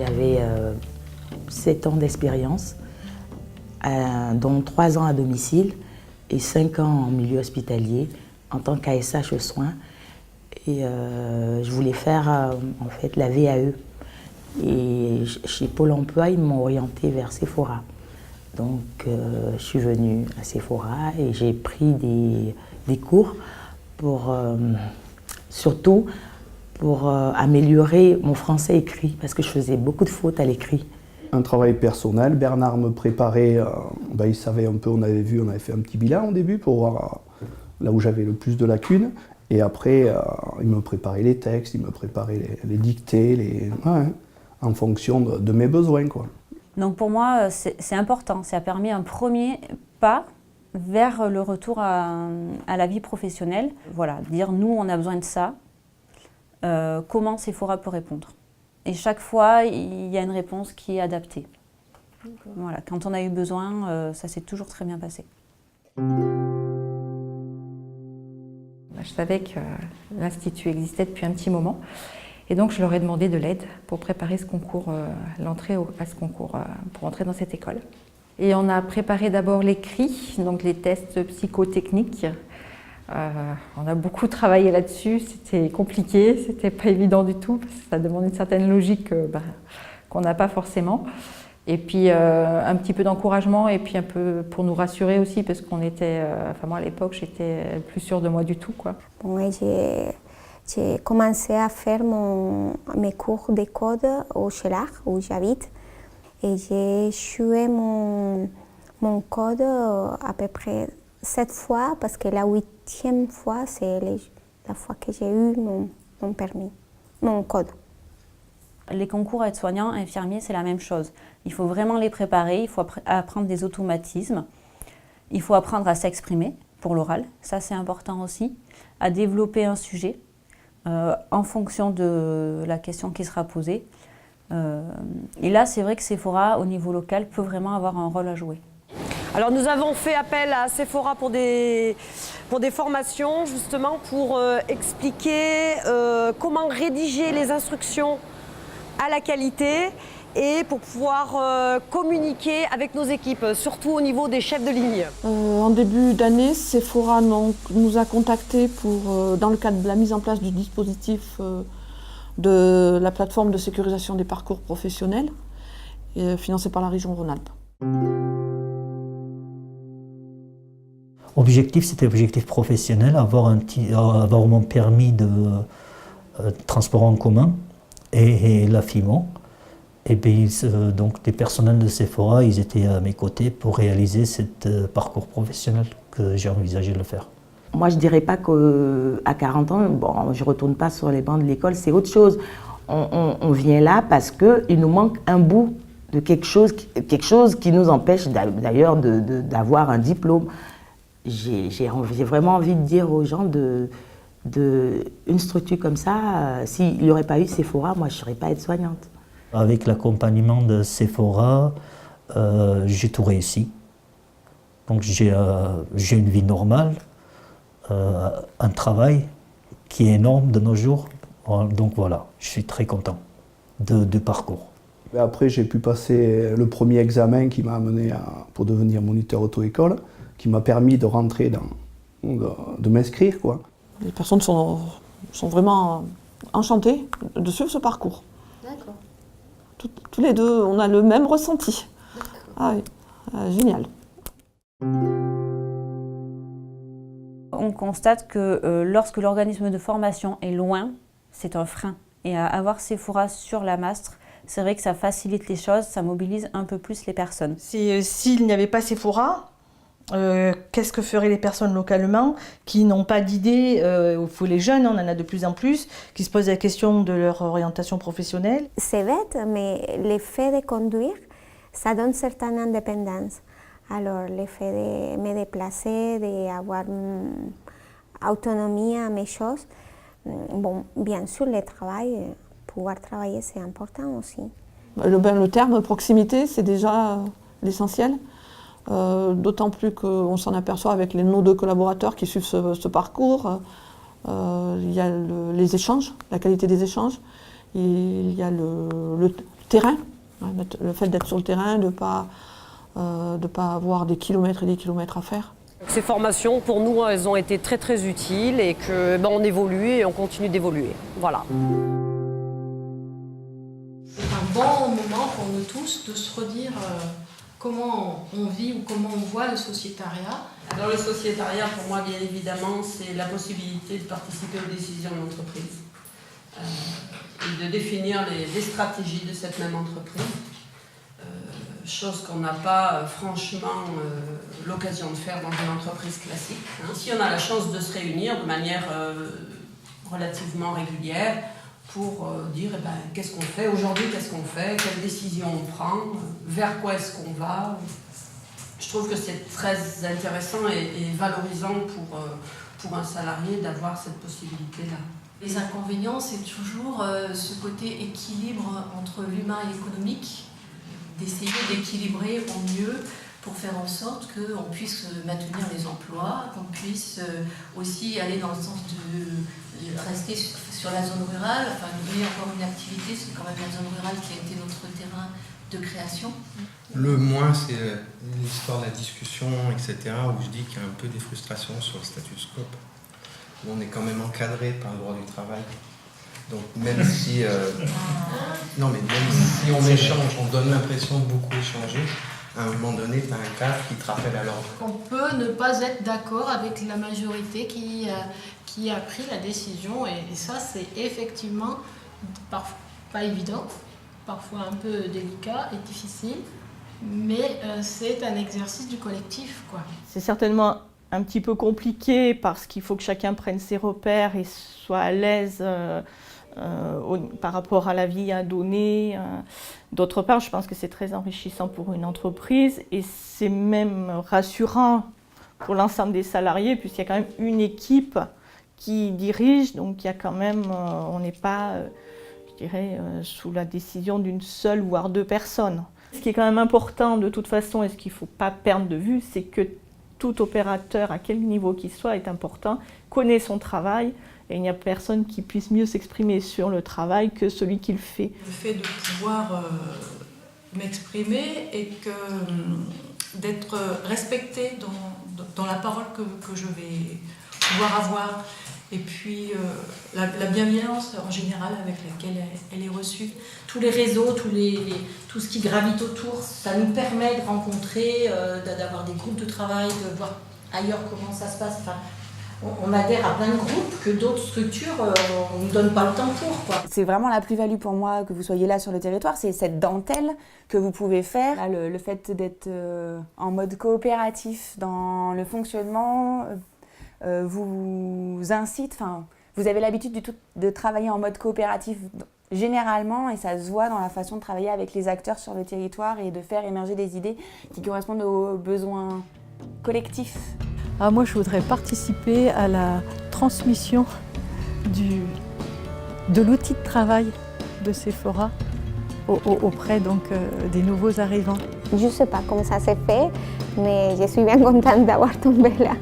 J'avais 7 ans d'expérience, dont 3 ans à domicile et 5 ans en milieu hospitalier en tant qu'ASH aux soins. Et je voulais faire en fait la VAE. Et chez Pôle emploi, ils m'ont orientée vers Sephora. Donc je suis venue à Sephora et j'ai pris des cours pour surtout pour améliorer mon français écrit parce que je faisais beaucoup de fautes à l'écrit. Un travail personnel, Bernard me préparait, il savait un peu, on avait fait un petit bilan au début pour voir là où j'avais le plus de lacunes. Et après, il me préparait les textes, il me préparait les dictées, en fonction de mes besoins, quoi. Donc pour moi, c'est important. Ça a permis un premier pas vers le retour à la vie professionnelle. Voilà, dire nous, on a besoin de ça. Comment Sephora peut répondre? Et chaque fois, il y a une réponse qui est adaptée. Voilà, quand on a eu besoin, ça s'est toujours très bien passé. Je savais que l'Institut existait depuis un petit moment. Et donc, je leur ai demandé de l'aide pour préparer ce concours, l'entrée à ce concours, pour entrer dans cette école. Et on a préparé d'abord l'écrit, donc les tests psychotechniques. On a beaucoup travaillé là-dessus, c'était compliqué, c'était pas évident du tout, parce que ça demande une certaine logique qu'on n'a pas forcément. Et puis un petit peu d'encouragement et puis un peu pour nous rassurer aussi, parce qu'on était, moi à l'époque, j'étais plus sûre de moi du tout, quoi. Bon, j'ai commencé à faire mes cours de code au Chelar, où j'habite. Et j'ai échoué mon code à peu près 7 fois, parce que la 8e fois, c'est la fois que j'ai eu mon permis, mon code. Les concours aides-soignants, infirmiers, c'est la même chose. Il faut vraiment les préparer, il faut apprendre des automatismes, il faut apprendre à s'exprimer pour l'oral, ça c'est important aussi, à développer un sujet en fonction de la question qui sera posée. Et là, c'est vrai que Sephora, au niveau local, peut vraiment avoir un rôle à jouer. Alors nous avons fait appel à Sephora pour des formations, justement pour expliquer comment rédiger les instructions à la qualité et pour pouvoir communiquer avec nos équipes, surtout au niveau des chefs de ligne. En début d'année, Sephora nous a contactés dans le cadre de la mise en place du dispositif de la plateforme de sécurisation des parcours professionnels, financée par la région Rhône-Alpes. Objectif, c'était objectif professionnel, avoir mon permis de transport en commun et la FIMO. Et bien, donc les personnels de Sephora, ils étaient à mes côtés pour réaliser ce parcours professionnel que j'ai envisagé de le faire. Moi, je ne dirais pas qu'à 40 ans, je ne retourne pas sur les bancs de l'école, c'est autre chose. On vient là parce qu'il nous manque un bout de quelque chose qui nous empêche d'ailleurs d'avoir un diplôme. J'ai vraiment envie de dire aux gens une structure comme ça, s'il n'y aurait pas eu Sephora, moi je ne serais pas aide-soignante. Avec l'accompagnement de Sephora, j'ai tout réussi. Donc j'ai une vie normale, un travail qui est énorme de nos jours. Donc voilà, je suis très content du parcours. Après, j'ai pu passer le premier examen qui m'a amené pour devenir moniteur auto-école, qui m'a permis de rentrer de m'inscrire, quoi. Les personnes sont vraiment enchantées de suivre ce parcours. D'accord. Tous les deux, on a le même ressenti. Ah oui, génial. On constate que lorsque l'organisme de formation est loin, c'est un frein. Et à avoir Sephora sur la Mastre, c'est vrai que ça facilite les choses, ça mobilise un peu plus les personnes. S'il n'y avait pas Sephora, qu'est-ce que feraient les personnes localement qui n'ont pas d'idée, ou les jeunes, on en a de plus en plus, qui se posent la question de leur orientation professionnelle? C'est bête, mais le fait de conduire, ça donne certaine indépendance. Alors, le fait de me déplacer, d'avoir autonomie à mes choses, bon, bien sûr, le travail, pouvoir travailler, c'est important aussi. Le terme proximité, c'est déjà l'essentiel. D'autant plus qu'on s'en aperçoit avec nos 2 collaborateurs qui suivent ce parcours. Il y a les échanges, la qualité des échanges. Et il y a le terrain, hein, le fait d'être sur le terrain, de ne pas avoir des kilomètres et des kilomètres à faire. Ces formations, pour nous, elles ont été très très utiles et que on évolue et on continue d'évoluer. Voilà. C'est un bon moment pour nous tous de se redire comment on vit ou comment on voit le sociétariat. Alors le sociétariat, pour moi, bien évidemment, c'est la possibilité de participer aux décisions de l'entreprise et de définir les stratégies de cette même entreprise. Chose qu'on n'a pas franchement l'occasion de faire dans une entreprise classique. Ici, on a la chance de se réunir de manière relativement régulière pour dire qu'est-ce qu'on fait aujourd'hui, qu'est-ce qu'on fait, quelles décisions on prend, vers quoi est-ce qu'on va. Je trouve que c'est très intéressant et valorisant pour un salarié d'avoir cette possibilité-là. Les inconvénients, c'est toujours ce côté équilibre entre l'humain et l'économique, d'essayer d'équilibrer au mieux pour faire en sorte qu'on puisse maintenir les emplois, qu'on puisse aussi aller dans le sens de rester sur la zone rurale, enfin donner encore une activité, c'est quand même la zone rurale qui a été notre terrain de création. Le moins, c'est l'histoire de la discussion, etc., où je dis qu'il y a un peu des frustrations sur le status quo, où on est quand même encadré par le droit du travail. Donc même si, même si on échange, on donne l'impression de beaucoup échanger, à un moment donné, tu as un cadre qui te rappelle à l'ordre. On peut ne pas être d'accord avec la majorité qui a pris la décision, et ça c'est effectivement parfois pas évident, parfois un peu délicat et difficile, mais c'est un exercice du collectif, quoi. C'est certainement un petit peu compliqué parce qu'il faut que chacun prenne ses repères et soit à l'aise par rapport à la vie à donner. D'autre part, je pense que c'est très enrichissant pour une entreprise et c'est même rassurant pour l'ensemble des salariés puisqu'il y a quand même une équipe qui dirige, donc il y a quand même, on n'est pas, je dirais, sous la décision d'une seule voire deux personnes. Ce qui est quand même important de toute façon et ce qu'il ne faut pas perdre de vue, c'est que tout opérateur, à quel niveau qu'il soit, est important, connaît son travail et il n'y a personne qui puisse mieux s'exprimer sur le travail que celui qui le fait. Le fait de pouvoir m'exprimer et d'être respectée dans la parole que je vais pouvoir avoir. Et puis la bienveillance en général avec laquelle elle est reçue. Tous les réseaux, tout ce qui gravite autour, ça nous permet de rencontrer, d'avoir des groupes de travail, de voir ailleurs comment ça se passe. Enfin, on adhère à plein de groupes que d'autres structures, on ne nous donne pas le temps pour, quoi. C'est vraiment la plus-value pour moi que vous soyez là sur le territoire, c'est cette dentelle que vous pouvez faire. Là, le fait d'être en mode coopératif dans le fonctionnement vous incite, vous avez l'habitude de travailler en mode coopératif généralement et ça se voit dans la façon de travailler avec les acteurs sur le territoire et de faire émerger des idées qui correspondent aux besoins collectifs. Moi, je voudrais participer à la transmission de l'outil de travail de Sephora auprès des nouveaux arrivants. Je ne sais pas comment ça s'est fait, mais je suis bien contente d'avoir tombé là.